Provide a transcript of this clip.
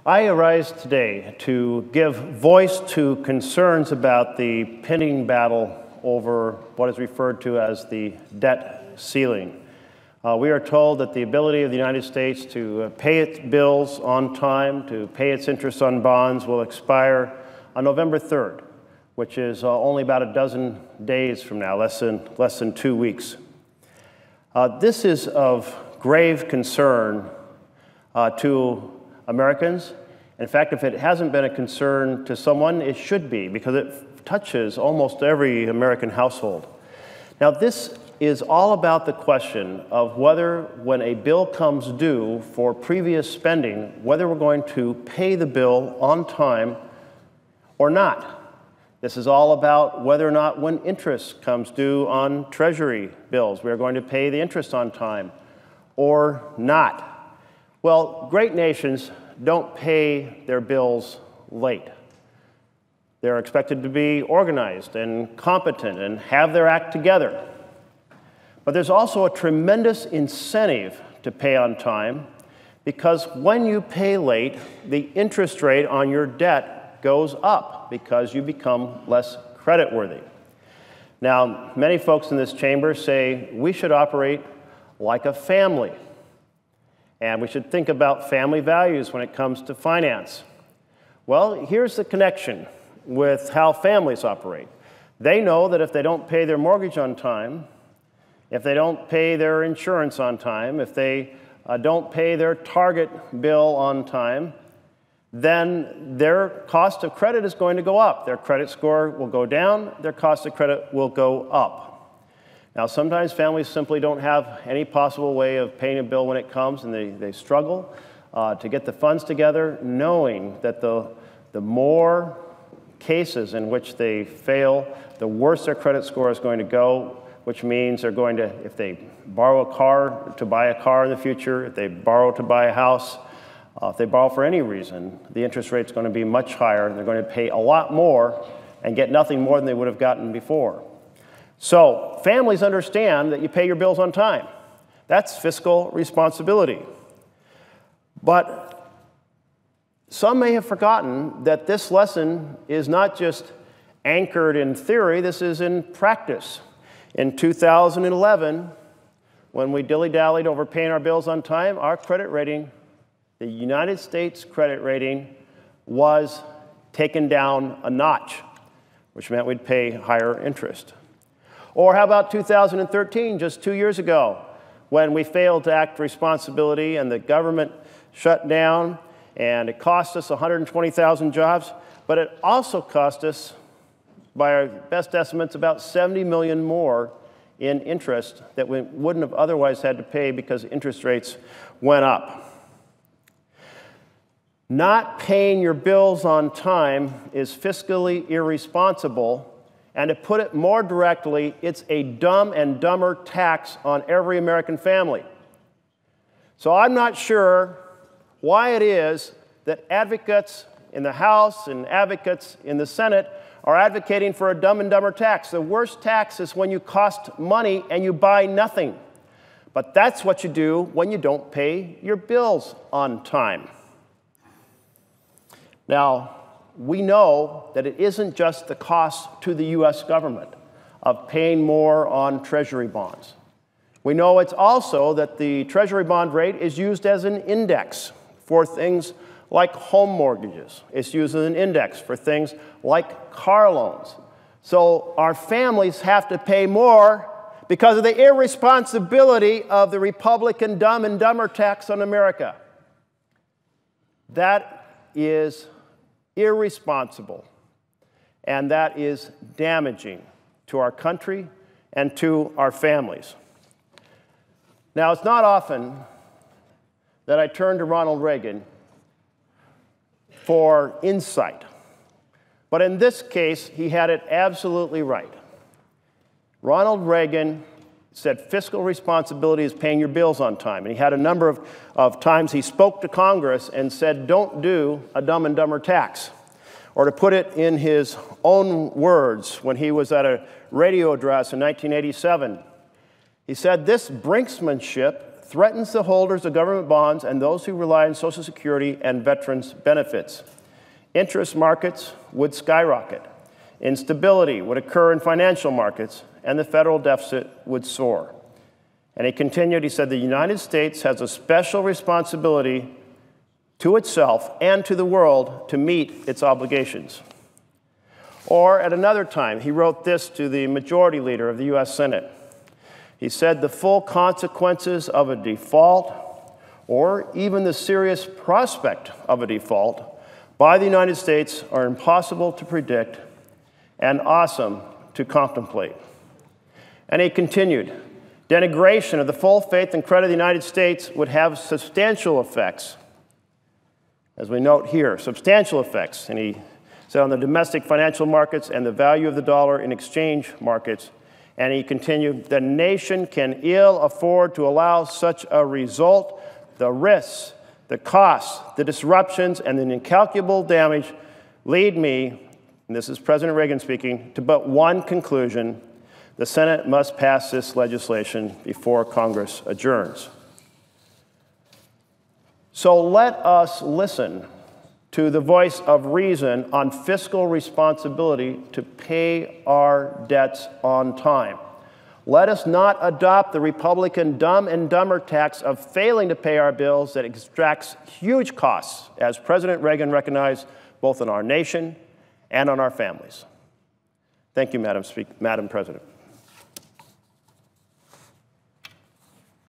I arise today to give voice to concerns about the pending battle over what is referred to as the debt ceiling. We are told that the ability of the United States to pay its bills on time, to pay its interest on bonds, will expire on November 3rd, which is only about a dozen days from now, less than 2 weeks. This is of grave concern to Americans. In fact, if it hasn't been a concern to someone, it should be, because it touches almost every American household. Now, this is all about the question of whether, when a bill comes due for previous spending, whether we're going to pay the bill on time or not. This is all about whether or not, when interest comes due on Treasury bills, we are going to pay the interest on time or not. Well, great nations don't pay their bills late. They're expected to be organized and competent and have their act together. But there's also a tremendous incentive to pay on time, because when you pay late, the interest rate on your debt goes up because you become less creditworthy. Now, many folks in this chamber say we should operate like a family, and we should think about family values when it comes to finance. Well, here's the connection with how families operate. They know that if they don't pay their mortgage on time, if they don't pay their insurance on time, if they don't pay their Target bill on time, then their cost of credit is going to go up. Their credit score will go down, their cost of credit will go up. Now, sometimes families simply don't have any possible way of paying a bill when it comes, and they struggle to get the funds together, knowing that the more cases in which they fail, the worse their credit score is going to go, which means they're going to, if they borrow a car to buy a car in the future, if they borrow to buy a house, if they borrow for any reason, the interest rate's going to be much higher. They're going to pay a lot more and get nothing more than they would have gotten before. So families understand that you pay your bills on time. That's fiscal responsibility. But some may have forgotten that this lesson is not just anchored in theory, this is in practice. In 2011, when we dilly-dallied over paying our bills on time, our credit rating, the United States credit rating, was taken down a notch, which meant we'd pay higher interest. Or how about 2013, just 2 years ago, when we failed to act responsibility and the government shut down, and it cost us 120,000 jobs, but it also cost us, by our best estimates, about 70 million more in interest that we wouldn't have otherwise had to pay because interest rates went up. Not paying your bills on time is fiscally irresponsible, and to put it more directly, it's a dumb and dumber tax on every American family. So I'm not sure why it is that advocates in the House and advocates in the Senate are advocating for a dumb and dumber tax. The worst tax is when you cost money and you buy nothing. But that's what you do when you don't pay your bills on time. Now, we know that it isn't just the cost to the U.S. government of paying more on Treasury bonds. We know it's also that the Treasury bond rate is used as an index for things like home mortgages. It's used as an index for things like car loans. So our families have to pay more because of the irresponsibility of the Republican dumb and dumber tax on America. That is irresponsible, and that is damaging to our country and to our families. Now, it's not often that I turn to Ronald Reagan for insight. But in this case, he had it absolutely right. Ronald Reagan said fiscal responsibility is paying your bills on time. And he had a number of times he spoke to Congress and said, don't do a dumb and dumber tax. Or to put it in his own words, when he was at a radio address in 1987, he said, this brinksmanship threatens the holders of government bonds and those who rely on Social Security and veterans' benefits. Interest markets would skyrocket. Instability would occur in financial markets, and the federal deficit would soar. And he continued, he said, the United States has a special responsibility to itself and to the world to meet its obligations. Or at another time, he wrote this to the majority leader of the U.S. Senate. He said, the full consequences of a default, or even the serious prospect of a default, by the United States are impossible to predict and awesome to contemplate. And he continued, denigration of the full faith and credit of the United States would have substantial effects. As we note here, substantial effects. And he said on the domestic financial markets and the value of the dollar in exchange markets. And he continued, the nation can ill afford to allow such a result. The risks, the costs, the disruptions, and the incalculable damage lead me, and this is President Reagan speaking, to but one conclusion: the Senate must pass this legislation before Congress adjourns. So let us listen to the voice of reason on fiscal responsibility to pay our debts on time. Let us not adopt the Republican Dumb and Dumber tax of failing to pay our bills that extracts huge costs, as President Reagan recognized, both in our nation and on our families. Thank you, Madam President.